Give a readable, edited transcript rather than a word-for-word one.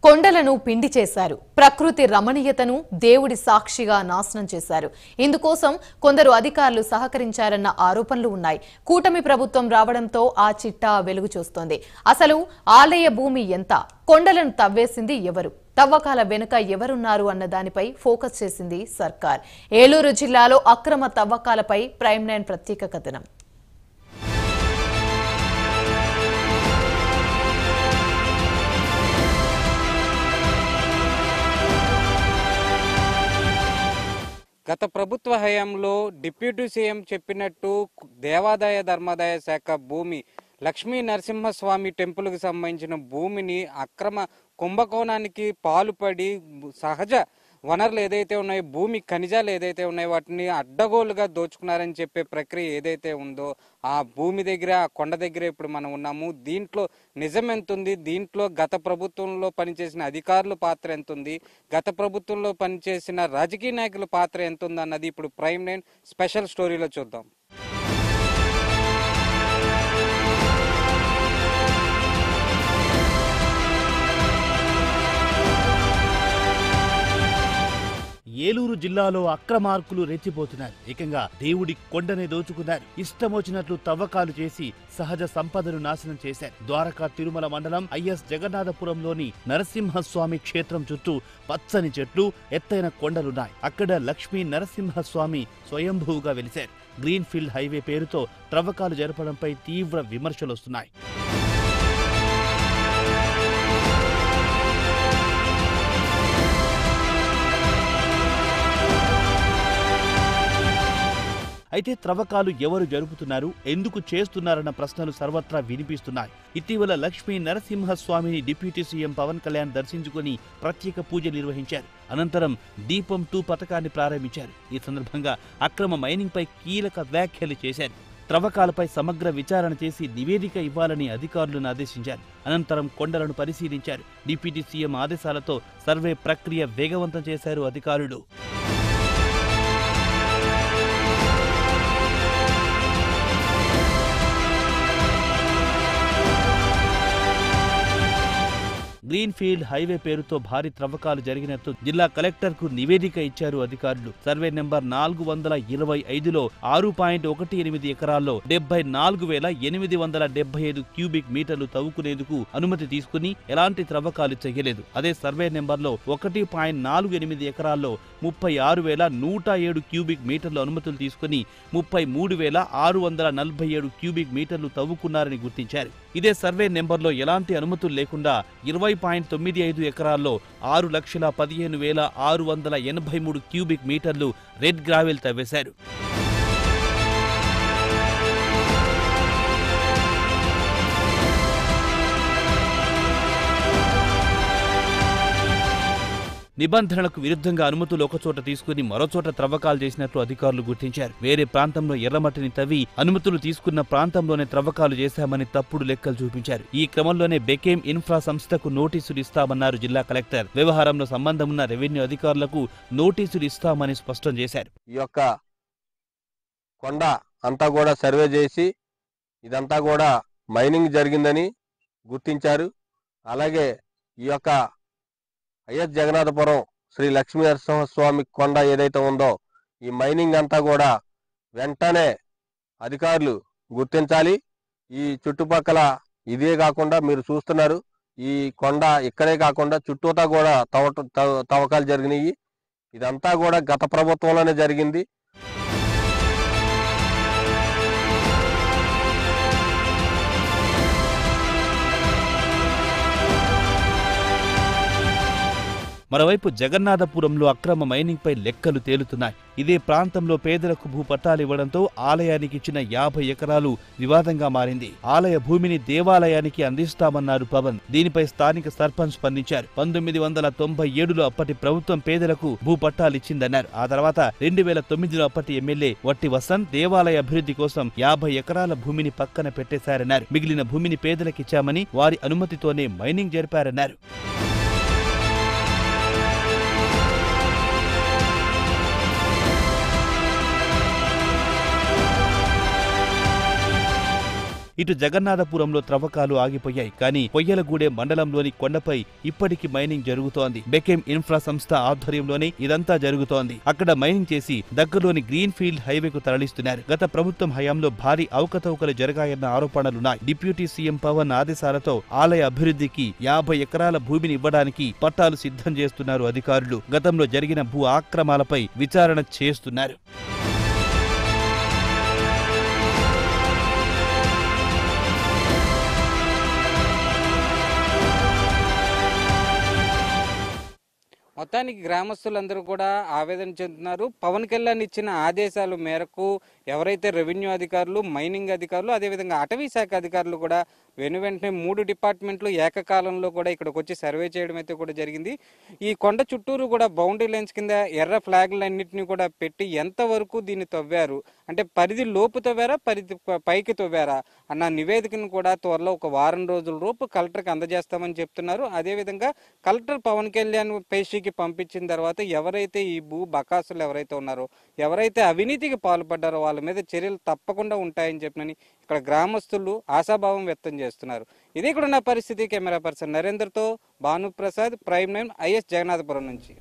కొండలను పిండి చేశారు. ప్రకృతి రమణీయతను దేవుడి సాక్షిగా నాశనం చేశారు. ఇందుకోసం కొందరు అధికారులు సహకరించారన్న ఆరోపణలు ఉన్నాయి. కూటమి ప్రభుత్వం రావడంతో ఆ చిట్టా వెలుగు చూస్తోంది. అసలు ఆలయ భూమి ఎంత? కొండలను తవ్వేసింది ఎవరు? తవ్వకాల వెనుక ఎవరున్నారు అన్న దానిపై ఫోకస్ చేసింది సర్కార్. ఏలూరు జిల్లాలో అక్రమ తవ్వకాలపై ప్రైమ్ 9 ప్రత్యేక కథనం. గత ప్రభుత్వ హయాంలో డిప్యూటీ సీఎం చెప్పినట్టు దేవాదాయ ధర్మాదాయ శాఖ భూమి లక్ష్మీ నరసింహస్వామి టెంపుల్కి సంబంధించిన భూమిని అక్రమ కుంభకోణానికి పాల్పడి సహజ వనరులు ఏదైతే ఉన్నాయో, భూమి ఖనిజాలు ఏదైతే ఉన్నాయో వాటిని అడ్డగోలుగా దోచుకున్నారని చెప్పే ప్రక్రియ ఏదైతే ఉందో ఆ భూమి దగ్గర, ఆ కొండ దగ్గర ఇప్పుడు మనం ఉన్నాము. దీంట్లో నిజం ఎంత ఉంది? దీంట్లో గత ప్రభుత్వంలో పనిచేసిన అధికారుల పాత్ర ఎంత ఉంది? గత ప్రభుత్వంలో పనిచేసిన రాజకీయ నాయకుల పాత్ర ఎంత ఉంది అన్నది ఇప్పుడు ప్రైమ్ 9 స్పెషల్ స్టోరీలో చూద్దాం. ఏలూరు జిల్లాలో అక్రమార్కులు రెచ్చిపోతున్నారు. ఏకంగా దేవుడి కొండనే దోచుకున్నారు. ఇష్టమొచ్చినట్లు తవ్వకాలు చేసి సహజ సంపదను నాశనం చేశారు. ద్వారకా తిరుమల మండలం ఐఎస్ జగన్నాథపురంలోని నరసింహస్వామి క్షేత్రం చుట్టూ పచ్చని చెట్లు, ఎత్తైన కొండలున్నాయి. అక్కడ లక్ష్మీ నరసింహస్వామి స్వయంభూగా వెలిశారు. గ్రీన్ఫీల్డ్ హైవే పేరుతో త్రవ్వకాలు జరపడంపై తీవ్ర విమర్శలొస్తున్నాయి. అయితే త్రవ్వకాలు ఎవరు జరుపుతున్నారు, ఎందుకు చేస్తున్నారన్న ప్రశ్నలు సర్వత్రా వినిపిస్తున్నాయి. ఇటీవల లక్ష్మీ నరసింహస్వామిని డిప్యూటీ సీఎం పవన్ కళ్యాణ్ దర్శించుకుని ప్రత్యేక పూజలు నిర్వహించారు. అనంతరం దీపం 2 పథకాన్ని ప్రారంభించారు. ఈ సందర్భంగా అక్రమ మైనింగ్పై కీలక వ్యాఖ్యలు చేశారు. త్రవ్వకాలపై సమగ్ర విచారణ చేసి నివేదిక ఇవ్వాలని అధికారులను ఆదేశించారు. అనంతరం కొండలను పరిశీలించారు. డిప్యూటీ సీఎం ఆదేశాలతో సర్వే ప్రక్రియ వేగవంతం చేశారు అధికారులు. గ్రీన్ఫీల్డ్ హైవే పేరుతో భారీ త్రవ్వకాలు జరిగినట్టు జిల్లా కలెక్టర్ కు నివేదిక ఇచ్చారు అధికారులు. సర్వే నెంబర్ 425లో 6.18 ఎకరాల్లో 74,875 క్యూబిక్ మీటర్లు తవ్వుకునేందుకు అనుమతి తీసుకుని ఎలాంటి త్రవ్వకాలు చేయలేదు. అదే సర్వే నెంబర్లో 1.48 ఎకరాల్లో 36,107 క్యూబిక్ మీటర్లు అనుమతులు తీసుకుని 33,647 క్యూబిక్ మీటర్లు తవ్వుకున్నారని గుర్తించారు. ఇదే సర్వే నెంబర్లో ఎలాంటి అనుమతులు లేకుండా 20.95 ఎకరాల్లో 6,15,683 క్యూబిక్ మీటర్లు రెడ్ గ్రావెల్ తవ్వేశారు. నిబంధనలకు విరుద్ధంగా అనుమతులు ఒకచోట తీసుకుని మరోచోట త్రవ్వకాలు చేసినట్లు అధికారులు గుర్తించారు. వేరే ప్రాంతంలో ఎర్రమట్టిని తవ్వి అనుమతులు తీసుకున్న ప్రాంతంలోనే త్రవ్వకాలు చేశామని తప్పుడు లెక్కలు చూపించారు. ఈ క్రమంలోనే బెకేమ్ ఇన్ఫ్రా సంస్థకు నోటీసులు ఇస్తామన్నారు జిల్లా కలెక్టర్. వ్యవహారంలో సంబంధం ఉన్న రెవెన్యూ అధికారులకు నోటీసులు ఇస్తామని స్పష్టం చేశారు. ఈ యొక్క కొండ అంతా కూడా సర్వే చేసి ఇదంతా కూడా మైనింగ్ జరిగిందని గుర్తించారు. అలాగే ఈ యొక్క ఐఎస్ జగన్నాథపురం శ్రీ లక్ష్మీ నరసింహస్వామి కొండ ఏదైతే ఉందో ఈ మైనింగ్ అంతా కూడా వెంటనే అధికారులు గుర్తించాలి. ఈ చుట్టుపక్కల ఇదే కాకుండా మీరు చూస్తున్నారు, ఈ కొండ ఇక్కడే కాకుండా చుట్టూతా కూడా తవ్వకాలు జరిగినాయి. ఇదంతా కూడా గత ప్రభుత్వంలోనే జరిగింది. మరోవైపు జగన్నాథపురంలో అక్రమ మైనింగ్ పై లెక్కలు తేలుతున్నాయి. ఇదే ప్రాంతంలో పేదలకు భూపట్టాలు ఇవ్వడంతో ఆలయానికి ఇచ్చిన 50 ఎకరాలు వివాదంగా మారింది. ఆలయ భూమిని దేవాలయానికి అందిస్తామన్నారు పవన్. దీనిపై స్థానిక సర్పంచ్ స్పందించారు. 1997లో అప్పటి ప్రభుత్వం పేదలకు భూపట్టాలిచ్చిందన్నారు. ఆ తర్వాత 2009లో అప్పటి ఎమ్మెల్యే వట్టి వసంత్ దేవాలయ అభివృద్ధి కోసం 50 ఎకరాల భూమిని పక్కన పెట్టేశారన్నారు. మిగిలిన భూమిని పేదలకిచ్చామని, వారి అనుమతితోనే మైనింగ్ జరిపారన్నారు. ఇటు జగన్నాథపురంలో త్రవ్వకాలు ఆగిపోయాయి, కానీ కొయ్యలగూడెం మండలంలోని కొండపై ఇప్పటికీ మైనింగ్ జరుగుతోంది. బెకెమ్ ఇన్ఫ్రా సంస్థ ఆధ్వర్యంలోనే ఇదంతా జరుగుతోంది. అక్కడ మైనింగ్ చేసి దగ్గరలోని గ్రీన్ ఫీల్డ్ హైవేకు తరలిస్తున్నారు. గత ప్రభుత్వం హయాంలో భారీ అవకతవకలు జరిగాయన్న ఆరోపణలున్నాయి. డిప్యూటీ సీఎం పవన్ ఆదేశాలతో ఆలయ అభివృద్ధికి 50 ఎకరాల భూమిని ఇవ్వడానికి పట్టాలు సిద్ధం చేస్తున్నారు అధికారులు. గతంలో జరిగిన భూ ఆక్రమాలపై విచారణ చేస్తున్నారు. మొత్తానికి గ్రామస్తులందరూ కూడా ఆవేదన చెందుతున్నారు. పవన్ కళ్యాణ్ ఇచ్చిన ఆదేశాల మేరకు ఎవరైతే రెవెన్యూ అధికారులు, మైనింగ్ అధికారులు, అదేవిధంగా అటవీ శాఖ అధికారులు కూడా వెంటనే 3 డిపార్ట్మెంట్లు ఏకకాలంలో కూడా ఇక్కడికి వచ్చి సర్వే చేయడం అయితే కూడా జరిగింది. ఈ కొండ చుట్టూరు కూడా బౌండరీ లైన్స్ కింద ఎర్ర ఫ్లాగ్లన్నింటినీ కూడా పెట్టి ఎంతవరకు దీన్ని తవ్వారు, అంటే పరిధి లోపు తవ్వారా, పరిధి పైకి తవ్వారా అన్న నివేదికను కూడా త్వరలో ఒక వారం రోజుల లోపు కలెక్టర్కి అందజేస్తామని చెప్తున్నారు. అదేవిధంగా కలెక్టర్ పవన్ కళ్యాణ్ పేషీకి పంపించిన తర్వాత ఎవరైతే ఈ భూ బకాసులు ఎవరైతే ఉన్నారో, ఎవరైతే అవినీతికి పాల్పడ్డారో వాళ్ళ మీద చర్యలు తప్పకుండా ఉంటాయని చెప్పినని ఇక్కడ గ్రామస్తులు ఆశాభావం వ్యక్తం చేస్తున్నారు. ఇది ఇక్కడ ఉన్న పరిస్థితి. కెమెరా పర్సన్ నరేందర్తో భానుప్రసాద్, ప్రైమ్ 9 IS జగన్నాథపురం నుంచి.